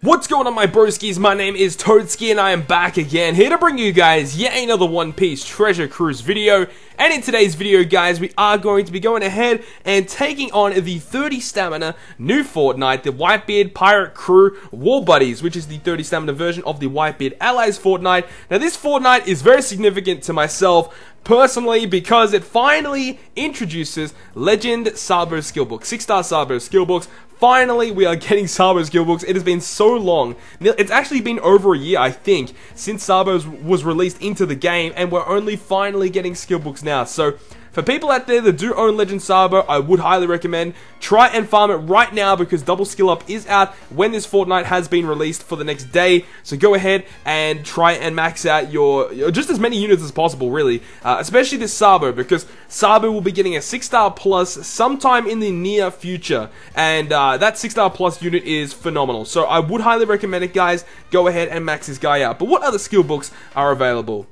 What's going on, my broskiis? My name is Toadski and I am back again, here to bring you guys yet another One Piece treasure cruise video. And in today's video, guys, we are going to be going ahead and taking on the 30 stamina new Fortnite, the Whitebeard Pirate Crew War Buddies, which is the 30 stamina version of the Whitebeard Allies Fortnite. Now, this Fortnite is very significant to myself personally because it finally introduces Legend Sabo skill books, 6-star Sabo skill books. Finally, we are getting Sabo skill books. It has been so long. It's actually been over a year, I think, since Sabo was released into the game, and we're only finally getting skill books now. So, for people out there that do own Legend Sabo, I would highly recommend try and farm it right now because double skill up is out when this Fortnite has been released for the next day. So go ahead and try and max out your just as many units as possible, really. Especially this Sabo, because Sabo will be getting a 6-star plus sometime in the near future. And that 6-star plus unit is phenomenal. So I would highly recommend it, guys. Go ahead and max this guy out. But what other skill books are available?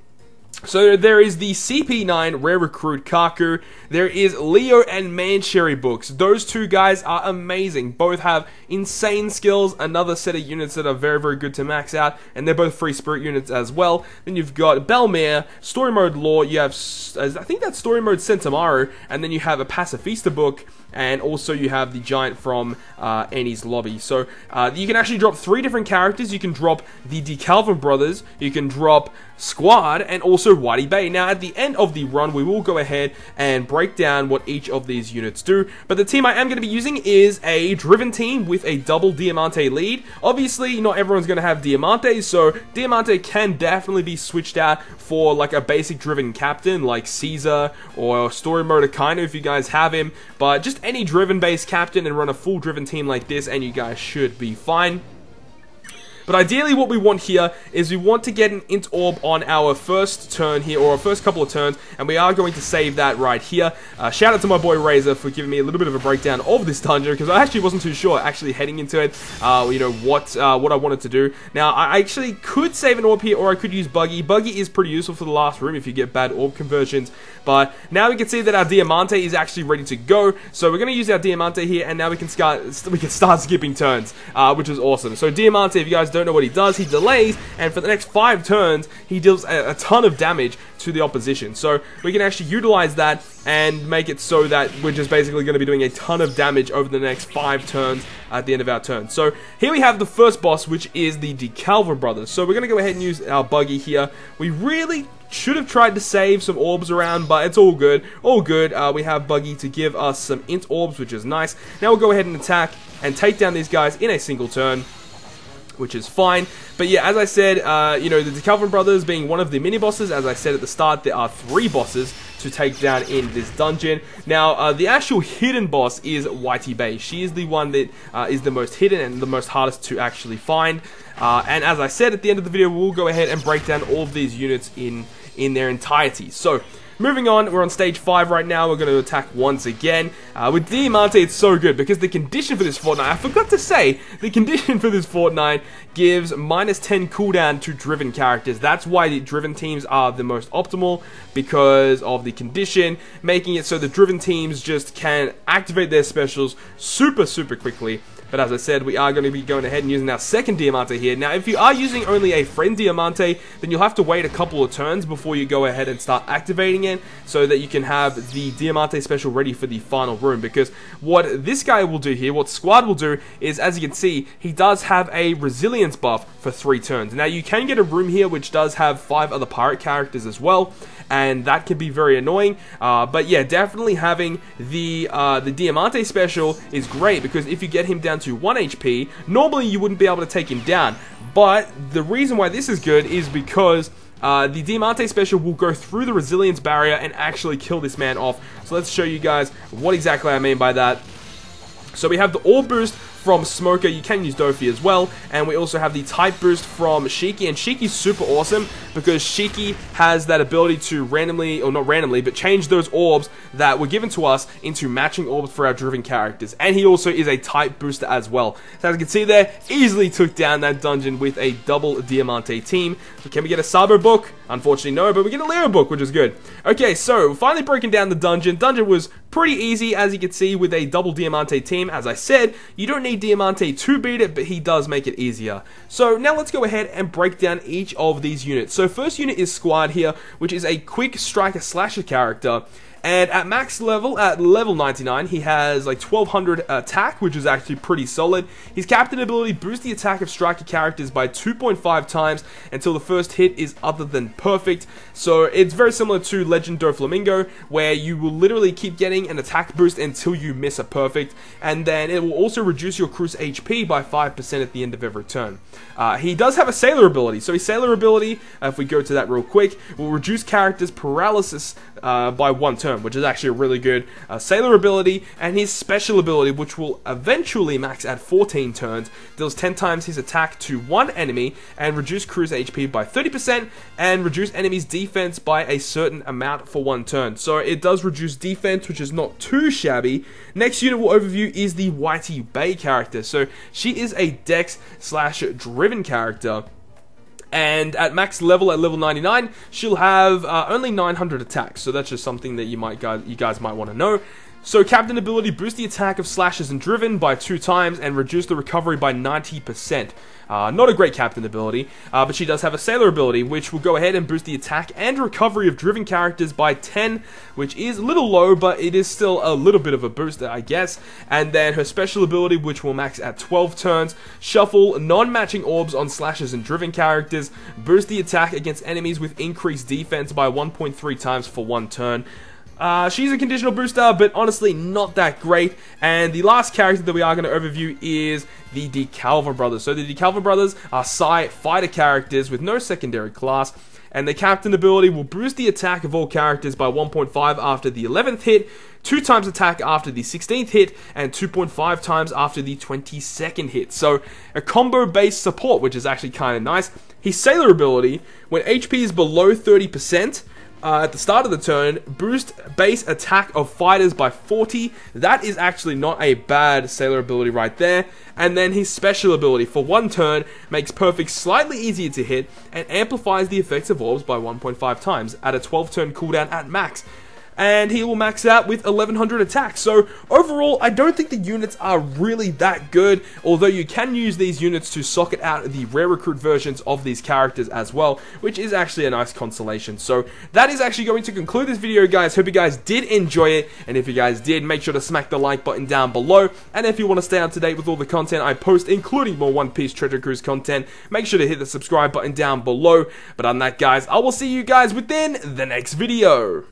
So there is the CP9 Rare Recruit Kaku, there is Leo and Mancherry books. Those two guys are amazing. Both have insane skills, another set of units that are very, very good to max out, and they're both free spirit units as well. Then you've got Belmare, Story Mode Law, you have, I think that's Story Mode Centamaru, and then you have a Pacifista book, and also you have the Giant from Annie's Lobby. So you can actually drop 3 different characters. You can drop the DeKalvin Brothers, you can drop Squad, and also WHITEBEARD. Now, at the end of the run, we will go ahead and break down what each of these units do. But the team I am going to be using is a Driven team with a double Diamante lead. Obviously, not everyone's going to have Diamante, so Diamante can definitely be switched out for like a basic Driven captain like Caesar or Story Mode Akainu if you guys have him. But just any Driven-based captain and run a full Driven team like this, and you guys should be fine. But ideally what we want here is we want to get an Int Orb on our first turn here, or our first couple of turns, and we are going to save that right here. Shout out to my boy Razor for giving me a little bit of a breakdown of this dungeon, because I actually wasn't too sure actually heading into it, you know, what I wanted to do. Now, I actually could save an orb here, or I could use Buggy. Buggy is pretty useful for the last room if you get bad orb conversions, but now we can see that our Diamante is actually ready to go, so we're going to use our Diamante here, and now we can start skipping turns, which is awesome. So Diamante, if you guys don't know what he does, he delays, and for the next 5 turns he deals a ton of damage to the opposition. So we can actually utilize that and make it so that we're just basically going to be doing a ton of damage over the next 5 turns at the end of our turn. So here we have the first boss, which is the DeKalvin Brothers. So we're going to go ahead and use our Buggy here. We really should have tried to save some orbs around, but it's all good. All good. We have Buggy to give us some Int Orbs, which is nice. Now we'll go ahead and attack and take down these guys in a single turn, which is fine. But yeah, as I said, you know, the DeKalvin Brothers being one of the mini-bosses, as I said at the start, there are 3 bosses to take down in this dungeon. Now, the actual hidden boss is WHITEBEARD. She is the one that is the most hidden and the most hardest to actually find. And as I said at the end of the video, we'll go ahead and break down all of these units in their entirety. So, moving on, we're on stage 5 right now. We're going to attack once again. With Diamante, it's so good because the condition for this Fortnite, I forgot to say, the condition for this Fortnite gives -10 cooldown to Driven characters. That's why the Driven teams are the most optimal, because of the condition, making it so the Driven teams just can activate their specials super, super quickly. But as I said, we are going to be going ahead and using our second Diamante here. Now, if you are using only a friend Diamante, then you'll have to wait a couple of turns before you go ahead and start activating it, so that you can have the Diamante special ready for the final room. Because what this guy will do here, what Squad will do, is, as you can see, he does have a resilience buff for 3 turns. Now, you can get a room here which does have 5 other pirate characters as well, and that can be very annoying. But yeah, definitely having the Diamante special is great, because if you get him down to 1 HP, normally you wouldn't be able to take him down. But the reason why this is good is because the Diamante special will go through the resilience barrier and actually kill this man off. So let's show you guys what exactly I mean by that. So we have the Orb Boost from Smoker. You can use Dofi as well, and we also have the Type Boost from Shiki, and Shiki's super awesome because Shiki has that ability to randomly, or not randomly, but change those orbs that were given to us into matching orbs for our Driven characters, and he also is a Type Booster as well. So as you can see there, easily took down that dungeon with a double Diamante team. So can we get a Sabo book? Unfortunately, no, but we get a Leo book, which is good. Okay, so finally breaking down the dungeon. Dungeon was pretty easy, as you can see, with a double Diamante team. As I said, you don't need Diamante to beat it, but he does make it easier. So now let's go ahead and break down each of these units. So first unit is Squad here, which is a quick striker slasher character. And at max level, at level 99, he has like 1200 attack, which is actually pretty solid. His captain ability boosts the attack of striker characters by 2.5 times until the first hit is other than perfect. So it's very similar to Legend Doflamingo, where you will literally keep getting an attack boost until you miss a perfect. And then it will also reduce your crew's HP by 5% at the end of every turn. He does have a sailor ability. So his sailor ability, if we go to that real quick, will reduce characters' paralysis by 1 turn, which is actually a really good sailor ability. And his special ability, which will eventually max at 14 turns, deals 10 times his attack to one enemy and reduce crew's HP by 30% and reduce enemies' defense by a certain amount for 1 turn. So it does reduce defense, which is not too shabby. Next unit we'll overview is the WHITEBEARD character. So she is a dex/driven character. And at max level, at level 99, she'll have only 900 attacks. So that's just something that you guys might want to know. So captain ability boosts the attack of slashers and driven by 2 times and reduce the recovery by 90%. Not a great captain ability, but she does have a sailor ability, which will go ahead and boost the attack and recovery of driven characters by 10, which is a little low, but it is still a little bit of a boost, I guess. And then her special ability, which will max at 12 turns, shuffle non-matching orbs on slashers and driven characters, boost the attack against enemies with increased defense by 1.3 times for 1 turn. She's a conditional booster, but honestly not that great. And the last character that we are going to overview is the DeKalvin brothers. So the DeKalvin brothers are Psi fighter characters with no secondary class, and the captain ability will boost the attack of all characters by 1.5 after the 11th hit, 2 times attack after the 16th hit, and 2.5 times after the 22nd hit. So a combo-based support, which is actually kind of nice. His sailor ability, when HP is below 30%, at the start of the turn, boost base attack of fighters by 40. That is actually not a bad sailor ability right there. And then his special ability for 1 turn makes perfect slightly easier to hit and amplifies the effects of orbs by 1.5 times at a 12 turn cooldown at max. And he will max out with 1100 attacks. So overall, I don't think the units are really that good, although you can use these units to socket out the rare recruit versions of these characters as well, which is actually a nice consolation. So that is actually going to conclude this video, guys. Hope you guys did enjoy it, and if you guys did, make sure to smack the like button down below. And if you want to stay up to date with all the content I post, including more One Piece Treasure Cruise content, make sure to hit the subscribe button down below. But other than that, guys, I will see you guys within the next video.